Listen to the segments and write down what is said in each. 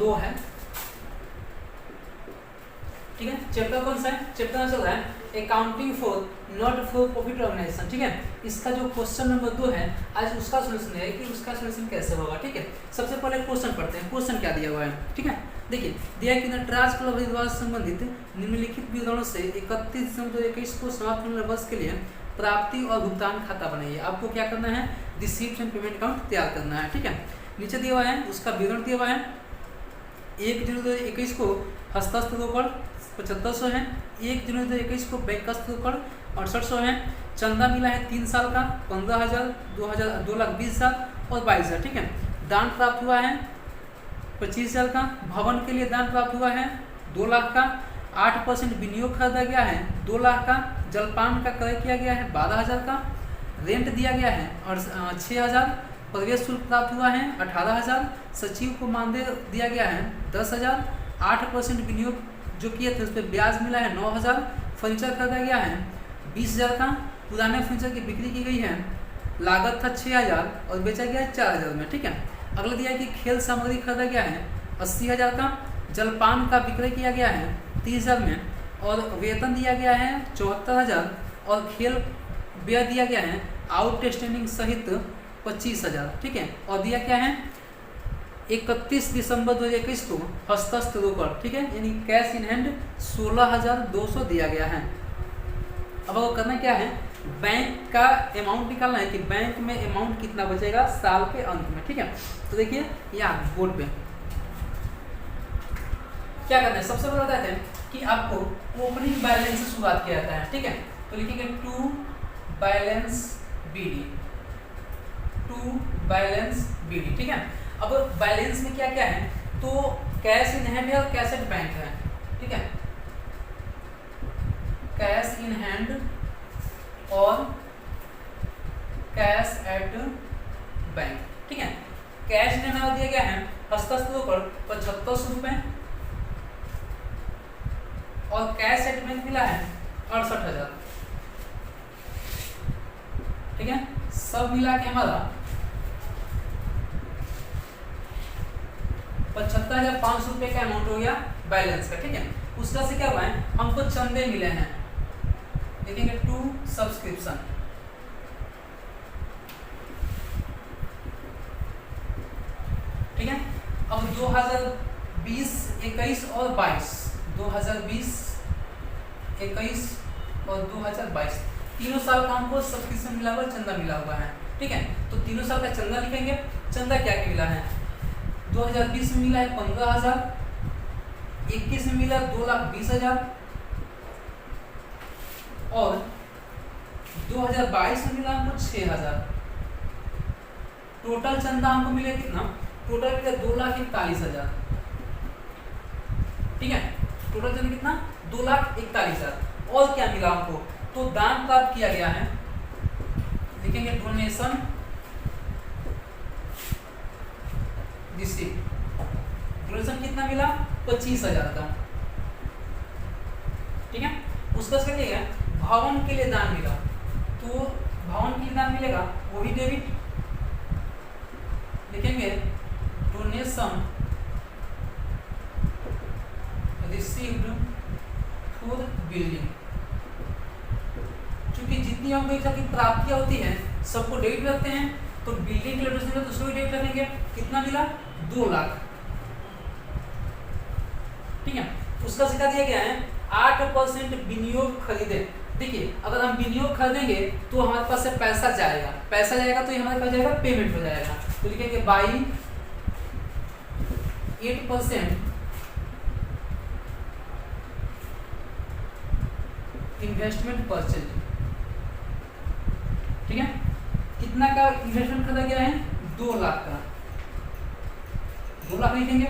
2 है, ठीक है। चैप्टर कौन सा है? चैप्टर चल रहा है accounting for not for profit organisation, ठीक है। इसका जो क्वेश्चन नंबर 2 है आज उसका सोल्यूशन है कि उसका सोल्यूशन कैसे होगा, ठीक है। सबसे पहले क्वेश्चन पढ़ते हैं, क्वेश्चन क्या दिया हुआ है, ठीक है। देखिए दिया कि नटराज क्लब द्वारा संबंधित निम्नलिखित विवरणों से 31 दिसंबर 2021 को समाप्त होने वाले वर्ष के लिए प्राप्ति और भुगतान खाता बनाइए। आपको क्या करना है? रिसीप्ट एंड पेमेंट अकाउंट तैयार करना है, ठीक है। नीचे दिया हुआ है उसका विवरण दिया हुआ है। 1 जनवरी 2021 को हस्ताक्षर रोकड़ 7500 है, 1 जनवरी 2021 को बैंक रोकड़ 6800 है। चंदा मिला है 3 साल का 15,000, 2,20,000 और 22,000, ठीक है। दान प्राप्त हुआ है 25,000 का। भवन के लिए दान प्राप्त हुआ है 2 लाख का। 8% विनियोग खरीदा गया है 2 लाख का। जलपान का क्रय किया गया है 12,000 का। रेंट दिया गया है और 6,000। प्रवेश शुल्क प्राप्त हुआ है 18,000। सचिव को मानदेय दिया गया है 10,000। 8% विनियोग जो किए थे उस पर ब्याज मिला है 9,000। फर्नीचर खरीदा गया है 20,000 का। पुराने फर्नीचर की बिक्री की गई है, लागत था 6,000 और बेचा गया है 4,000 में, ठीक है। अगला दिया है कि खेल सामग्री खरीदा गया है 80,000 का। जलपान का विक्रय किया गया है 30,000 में और वेतन दिया गया है 74,000 और खेल व्यय दिया गया है आउटस्टैंडिंग सहित 25,000, ठीक है। और दिया क्या है 31 दिसंबर 2021 को हस्ताक्षर रोकड़, ठीक है, यानी कैश इन हैंड 16,200 दिया गया है। अब आपको करना क्या है? बैंक का अमाउंट निकालना है कि बैंक में अमाउंट कितना बचेगा साल के अंत में, ठीक है। तो देखिए यहाँ बोर्ड पे क्या करना है, सबसे पहले बताते हैं कि आपको ओपनिंग बैलेंस से शुरुआत किया जाता है, ठीक है। तो लिखेंगे to balance BD, to balance BD, ठीक है। अब बैलेंस में क्या क्या है? तो कैश इन हैंड है और कैश एट बैंक है, ठीक है। कैश इन हैंड और कैश एट बैंक, ठीक है। कैश इन हैंड दिया गया है हस्ताक्षर रोकड़ 7500 रुपए और कैश एट बैंक मिला है 68,000, ठीक है। सब मिला के हमारा 75,500 रुपए का अमाउंट हो गया बैलेंस का, ठीक है। उसका से क्या हुआ है? हमको चंदे मिले हैं, देखेंगे टू सब्सक्रिप्शन, ठीक है। अब 2020, 21 और 22, 2020, 21 और 2022 तीनों साल का हमको सब्सक्रिप्शन मिला हुआ, चंदा मिला हुआ है, ठीक है। तो तीनों साल का चंदा लिखेंगे। चंदा क्या क्या मिला है? 2020 में मिला है 15,000, 21 में मिला 2,20,000 और 2022 में मिला हमको 6,000। टोटल चंदा हमको मिले कितना? टोटल मिला 2,41,000, ठीक है। टोटल चंदा कितना? 2,41,000। और क्या मिला हमको? तो दान प्राप्त किया गया है, लिखेंगे डोनेशन रिसीप्ट। डोनेशन कितना मिला? 25,000 का, ठीक है। उसका क्या है? भवन के लिए दान मिला, तो भवन के लिए दान मिलेगा वो भी डेबिट, लिखेंगे डोनेशन रिसीव्ड फॉर बिल्डिंग। क्योंकि जितनी हमको एक की प्राप्तियां होती हैं सबको डेबिट रखते हैं, तो बिल्डिंग के लिए डोनेशन तो उसको भी डेबिट रखेंगे। कितना मिला? 2 लाख, ठीक है। उसका सिखा दिया गया है 8% विनियोग खरीदे। देखिए अगर हम विनियोग खरीदेंगे तो हमारे पास से पैसा जाएगा, पैसा जाएगा तो ये हमारे पास जाएगा पेमेंट हो जाएगा। तो लिखेंगे बाई 8% इन्वेस्टमेंट परचेज, ठीक है। कितना का इन्वेस्टमेंट खरीदा गया है? 2 लाख का, 2 लाख लिखेंगे।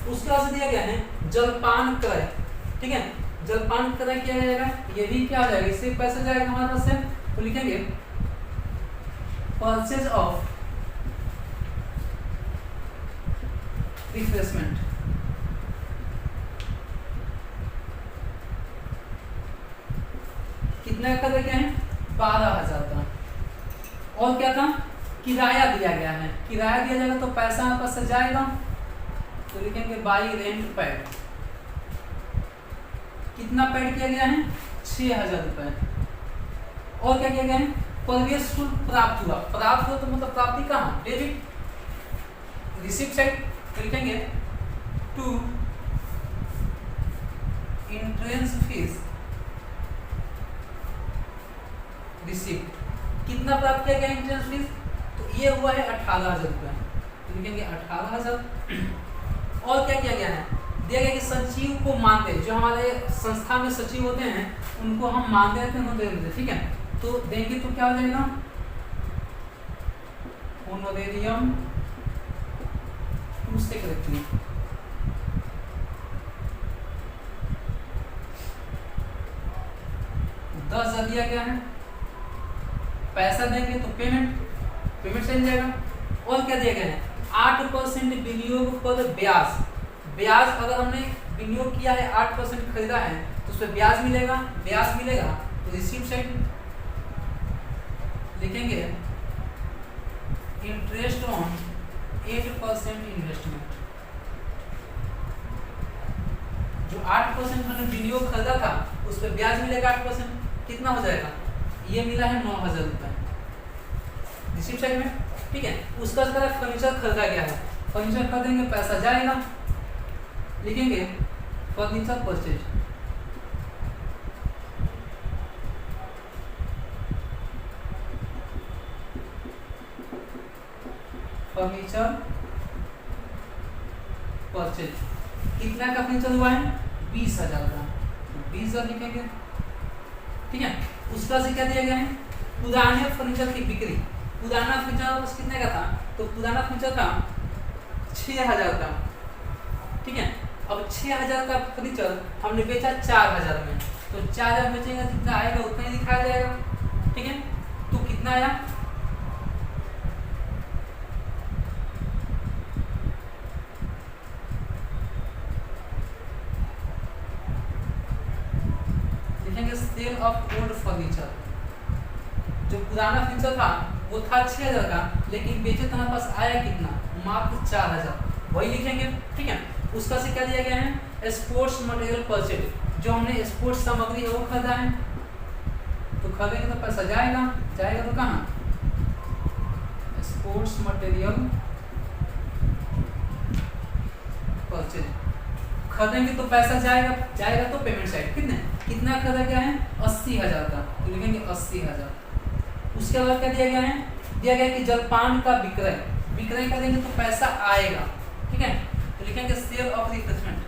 उसके बाद दिया गया है जलपान क्रय, ठीक है। जलपान क्रय किया जाएगा, ये भी क्या आ जाएगा? इससे पैसा जाएगा हमारे पास से, तो लिखेंगे परचेज ऑफ रिफ्रेशमेंट, कितना का क्रय क्या है? 12,000 का। और क्या था? किराया दिया गया है, किराया दिया जाएगा तो पैसा हमारे पास से जाएगा, तो लिखेंगे बाई रेंट पैड। कितना पैड किया गया है? 6000 रुपए। और क्या किया गया है? प्रवेश शुल्क प्राप्त हुआ। प्राप्त हुआ तो मतलब प्राप्ति कहाँ? डेबिट। रिसिप्ट साइड तो लिखेंगे टू एंट्रेंस फीस रिसिप्ट। कितना प्राप्त किया गया एंट्रेंस फीस? तो ये हुआ है 18,000 रुपए। तो लिखेंगे 18,000। और क्या किया गया है? दिया गया कि सचिव को मानदेय, जो हमारे संस्था में सचिव होते हैं उनको हम मानदेय देते, ठीक है। तो देंगे तो क्या हो जाएगा? होनोरेरियम टू सेक्रेटरी। दस हजार दिया गया है। पैसा देंगे तो पेमेंट चल जाएगा। और क्या दिया गया है? 8% विनियोग पर ब्याज। ब्याज अगर हमने विनियोग किया है 8% खरीदा है तो उस पर ब्याज मिलेगा। तो रिसीप्ट साइड लिखेंगे इंटरेस्ट ऑन 8% इन्वेस्टमेंट। जो 8% हमने विनियोग खरीदा था उस पर ब्याज मिलेगा 8%। कितना हो जाएगा? ये मिला है 9,000 रुपए रिसीप्ट साइड में, ठीक है। उसका तरह फर्नीचर खरीदा गया है। फर्नीचर खरीदेंगे, पैसा जाएगा। लिखेंगे फर्नीचर परचेज। फर्नीचर परचेज कितना का फर्नीचर हुआ है? 20,000 का। 20,000 लिखेंगे, ठीक है। उसका से क्या दिया गया है? पुराने फर्नीचर की बिक्री। पुराना फर्नीचर कितने का था? तो पुराना फर्नीचर था 6,000 का, ठीक है। अब 6,000 का फर्नीचर हमने बेचा 4,000 में, तो 4,000 बेचेंगे जितना आएगा उतना ही दिखाया जाएगा, ठीक है। तो कितना आया? लिखेंगे सेल ऑफ ओल्ड फर्नीचर। जो पुराना फर्नीचर था वो था 6,000 का, लेकिन बेचे तुम्हारे पास आया कितना? मात्र 4,000। वही लिखेंगे, ठीक है। उसका से क्या दिया गया है? Sports material purchase. जो हमने स्पोर्ट्स सामग्री है वो खरीदा है, तो खरीदेंगे तो पैसा जाएगा तो कहाँ? Sports material purchase. खरीदेंगे तो पैसा जाएगा तो पेमेंट साइड कितना खरीदा गया है? 80,000 का। तो लिखेंगे 80,000। उसके बाद क्या दिया गया है? दिया गया कि जलपान का विक्रय करेंगे तो पैसा आएगा, ठीक है। तो लिखेंगे sale of refreshment.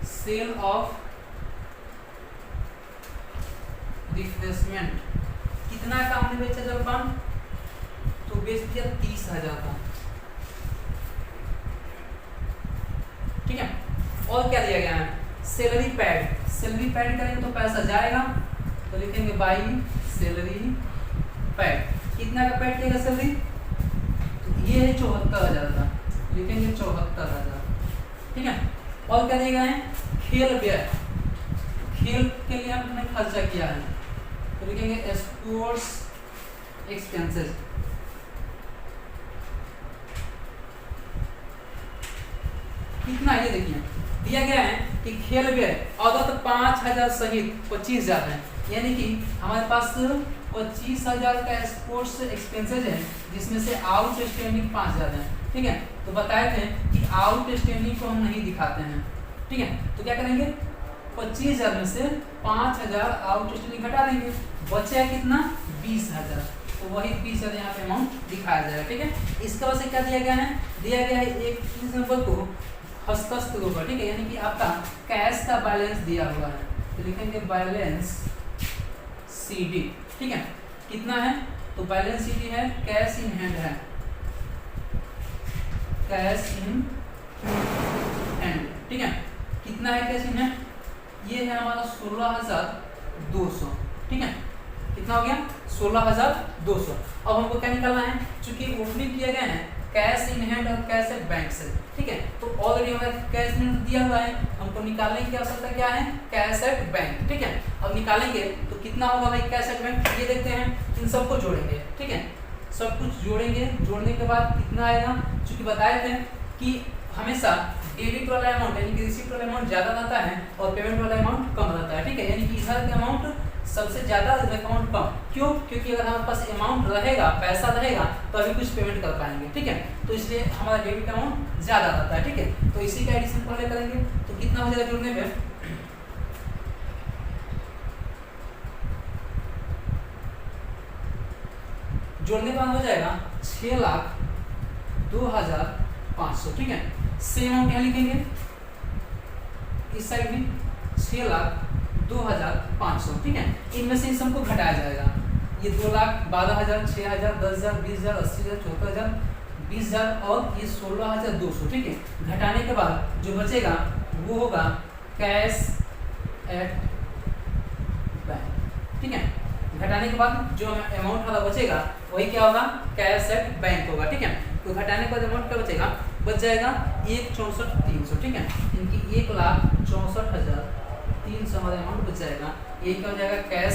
Sale of refreshment कितना का हमने बेचा जलपान? तो बेच दिया 30,000 का, ठीक है। और क्या दिया गया है? सैलरी पैड करेंगे तो पैसा जाएगा, तो लिखेंगे बाई सैलरी पैड। कितना का पैड देगा सैलरी? तो ये है 74,000 का, लिखेंगे 74,000, ठीक है। और क्या दिया गया है? खेल व्यय। खेल के लिए हमने खर्चा किया है, तो लिखेंगे स्पोर्ट्स एक्सपेंसेस। कितना ये देखिए दिया गया है कि खेल व्यय अदत 5,000 सहित 25,000 है, यानी कि हमारे पास 25,000 का स्पोर्ट्स एक्सपेंसेस है, जिसमें से आउट स्टैंडिंग 5,000 है, ठीक है। तो बताए थे कि आउट स्टैंडिंग को हम नहीं दिखाते हैं, ठीक है। तो क्या करेंगे? 25,000 में से 5,000 आउट स्टैंडिंग घटा देंगे, बचे कितना? 20,000। तो वही 20,000 यहाँ पे अमाउंट दिखाया जाएगा, ठीक है। इसके बाद से क्या दिया गया है? दिया गया है 31 नंबर को हस्तस्थ होगा, ठीक है, यानी कि आपका कैश का बैलेंस दिया हुआ है, तो लिखेंगे बैलेंस सीडी, ठीक है। कितना है? तो बैलेंस सीडी है, कैश इन हैंड है, कैश इन हैंड, ठीक है। कितना है कैश इन हैंड? ये है हमारा 16,200, ठीक है। कितना हो गया? 16,200। अब हमको क्या निकालना है? चूंकि ओपनिंग किया गया है कैश इन हैंड और कैश एट बैंक से, ठीक है। तो ऑलरेडी हमारा कैश इन दिया हुआ है, हमको निकालने की आवश्यकता क्या है? कैश एट बैंक, ठीक है। अब निकालेंगे तो कितना होगा भाई कैश एट बैंक? ये देखते हैं, इन सबको जोड़ेंगे, ठीक है। सब कुछ जोड़ेंगे, जोड़ने के बाद कितना आएगा? चूंकि बताए थे कि हमेशा डेबिट वाला अमाउंट यानी कि रिसीप्ट वाला अमाउंट ज़्यादा रहता है और पेमेंट वाला अमाउंट कम रहता है, ठीक है। यानी कि इधर का अमाउंट सबसे ज़्यादा, अमाउंट कम। क्यों? क्योंकि अगर हमारे पास अमाउंट रहेगा, पैसा रहेगा, तो अभी कुछ पेमेंट कर पाएंगे, ठीक है। तो इसलिए हमारा डेबिट अमाउंट ज़्यादा रहता है, ठीक है। तो इसी का एडिशन पहले करेंगे, तो कितना हो जाएगा जोड़ने पे, जोड़ने पर हो जाएगा 6,02,500, ठीक है। सेम अमाउंट यहाँ लिखेंगे इस साइड में 6,02,500, ठीक है। इनमें से इन सबको घटाया जाएगा, ये 2,12,000, 6,000, 10,000, 20,000, 80,000, 74,000, 20,000 और ये 16,200, ठीक है। घटाने के बाद जो बचेगा वो होगा कैश एट बैंक, ठीक है। घटाने के बाद जो अमाउंट वाला बचेगा वही क्या होगा, कैश एट बैंक होगा, ठीक है। तो घटाने के बाद अमाउंट क्या बचेगा, बच जाएगा 1,64,300, ठीक है। इनकी 1,64,300 हमारा अमाउंट बच जाएगा। ये क्या हो जाएगा, कैश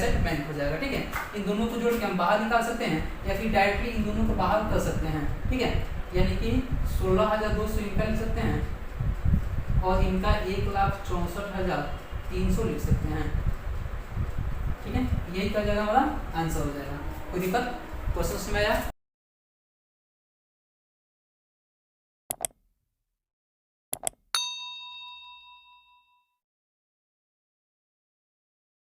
एट बैंक हो जाएगा, ठीक है। इन दोनों को जोड़ के हम बाहर निकाल सकते हैं या फिर डायरेक्टली इन दोनों को बाहर कर सकते हैं, ठीक है। यानी कि 16,200 इनका लिख सकते हैं और इनका 1,64,300 लिख सकते हैं, ठीक है। यही क्या हो जाएगा, हमारा आंसर हो जाएगा। कोई दिक्कत क्वेश्चन में आया?